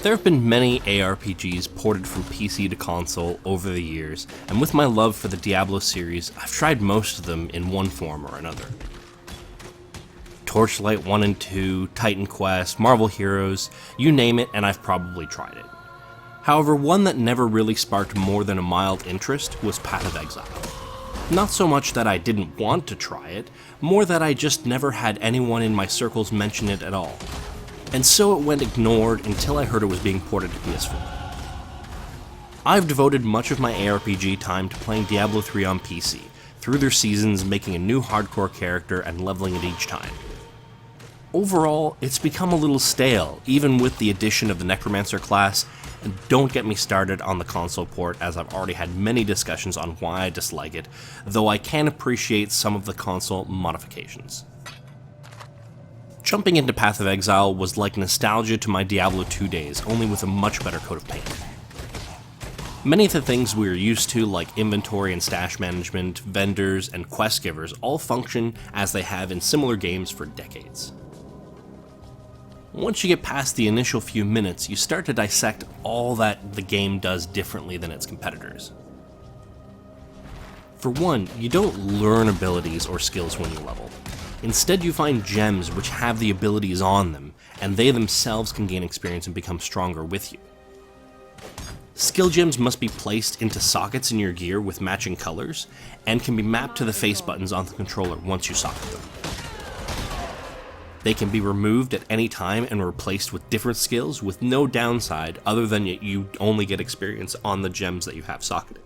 There have been many ARPGs ported from PC to console over the years, and with my love for the Diablo series, I've tried most of them in one form or another. Torchlight 1 and 2, Titan Quest, Marvel Heroes, you name it, and I've probably tried it. However, one that never really sparked more than a mild interest was Path of Exile. Not so much that I didn't want to try it, more that I just never had anyone in my circles mention it at all. And so it went ignored until I heard it was being ported to PS4. I've devoted much of my ARPG time to playing Diablo 3 on PC, through their seasons, making a new hardcore character and leveling it each time. Overall, it's become a little stale, even with the addition of the Necromancer class, and don't get me started on the console port, as I've already had many discussions on why I dislike it, though I can appreciate some of the console modifications. Jumping into Path of Exile was like nostalgia to my Diablo 2 days, only with a much better coat of paint. Many of the things we are used to, like inventory and stash management, vendors, and quest givers, all function as they have in similar games for decades. Once you get past the initial few minutes, you start to dissect all that the game does differently than its competitors. For one, you don't learn abilities or skills when you level. Instead, you find gems which have the abilities on them, and they themselves can gain experience and become stronger with you. Skill gems must be placed into sockets in your gear with matching colors, and can be mapped to the face buttons on the controller once you socket them. They can be removed at any time and replaced with different skills with no downside other than you only get experience on the gems that you have socketed.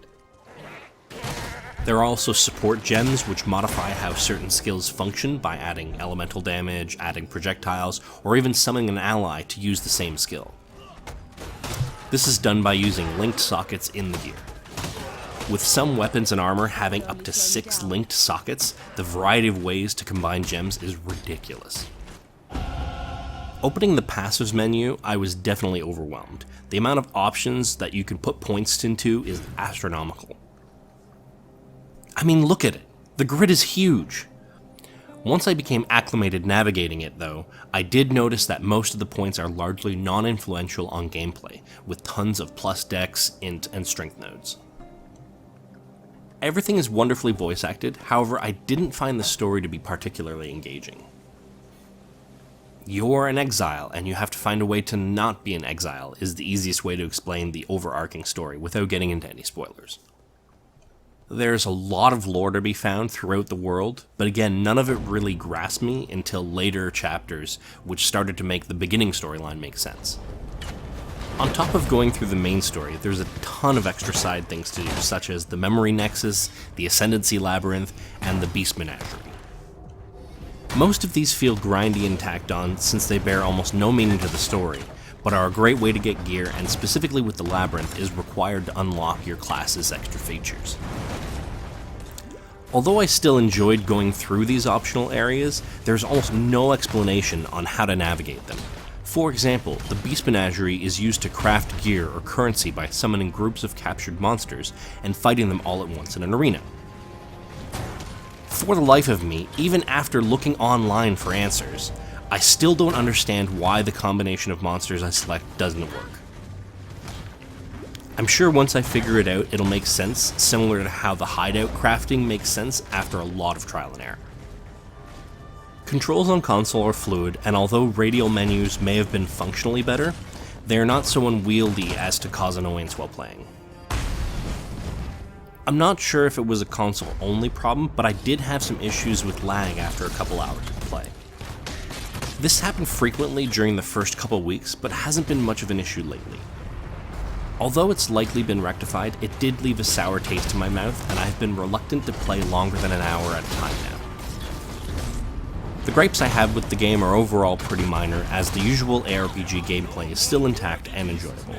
There are also support gems which modify how certain skills function by adding elemental damage, adding projectiles, or even summoning an ally to use the same skill. This is done by using linked sockets in the gear. With some weapons and armor having up to 6 linked sockets, the variety of ways to combine gems is ridiculous. Opening the passives menu, I was definitely overwhelmed. The amount of options that you can put points into is astronomical. I mean, look at it. The grid is huge. Once I became acclimated navigating it, though, I did notice that most of the points are largely non-influential on gameplay, with tons of plus dex, int, and strength nodes. Everything is wonderfully voice acted, however, I didn't find the story to be particularly engaging. You're an exile, and you have to find a way to not be an exile, is the easiest way to explain the overarching story without getting into any spoilers. There's a lot of lore to be found throughout the world, but again, none of it really grasped me until later chapters, which started to make the beginning storyline make sense. On top of going through the main story, there's a ton of extra side things to do, such as the Memory Nexus, the Ascendancy Labyrinth, and the Beast Menagerie. Most of these feel grindy and tacked on since they bear almost no meaning to the story, but are a great way to get gear, and specifically with the Labyrinth is required to unlock your class's extra features. Although I still enjoyed going through these optional areas, there's almost no explanation on how to navigate them. For example, the Beast Menagerie is used to craft gear or currency by summoning groups of captured monsters and fighting them all at once in an arena. For the life of me, even after looking online for answers, I still don't understand why the combination of monsters I select doesn't work. I'm sure once I figure it out, it'll make sense, similar to how the hideout crafting makes sense after a lot of trial and error. Controls on console are fluid, and although radial menus may have been functionally better, they are not so unwieldy as to cause annoyance while playing. I'm not sure if it was a console-only problem, but I did have some issues with lag after a couple hours of play. This happened frequently during the first couple weeks, but hasn't been much of an issue lately. Although it's likely been rectified, it did leave a sour taste in my mouth, and I've been reluctant to play longer than an hour at a time now. The gripes I have with the game are overall pretty minor, as the usual ARPG gameplay is still intact and enjoyable.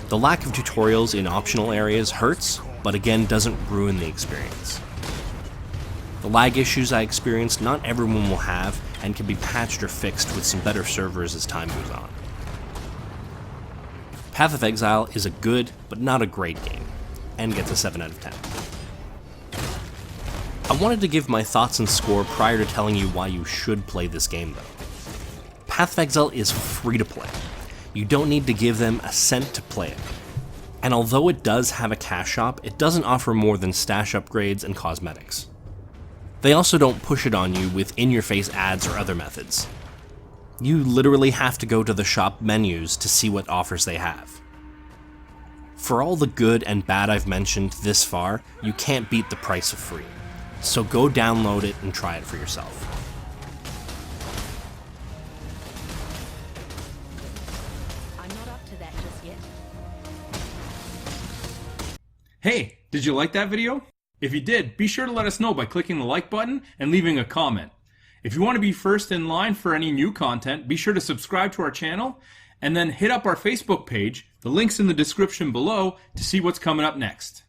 The lack of tutorials in optional areas hurts, but again doesn't ruin the experience. The lag issues I experienced not everyone will have, and can be patched or fixed with some better servers as time goes on. Path of Exile is a good, but not a great game, and gets a 7 out of 10. I wanted to give my thoughts and score prior to telling you why you should play this game though. Path of Exile is free to play. You don't need to give them a cent to play it. And although it does have a cash shop, it doesn't offer more than stash upgrades and cosmetics. They also don't push it on you with in-your-face ads or other methods. You literally have to go to the shop menus to see what offers they have. For all the good and bad I've mentioned this far, you can't beat the price of free. So go download it and try it for yourself. I'm not up to that just yet. Hey, did you like that video? If you did, be sure to let us know by clicking the like button and leaving a comment. If you want to be first in line for any new content, be sure to subscribe to our channel and then hit up our Facebook page. The link's in the description below to see what's coming up next.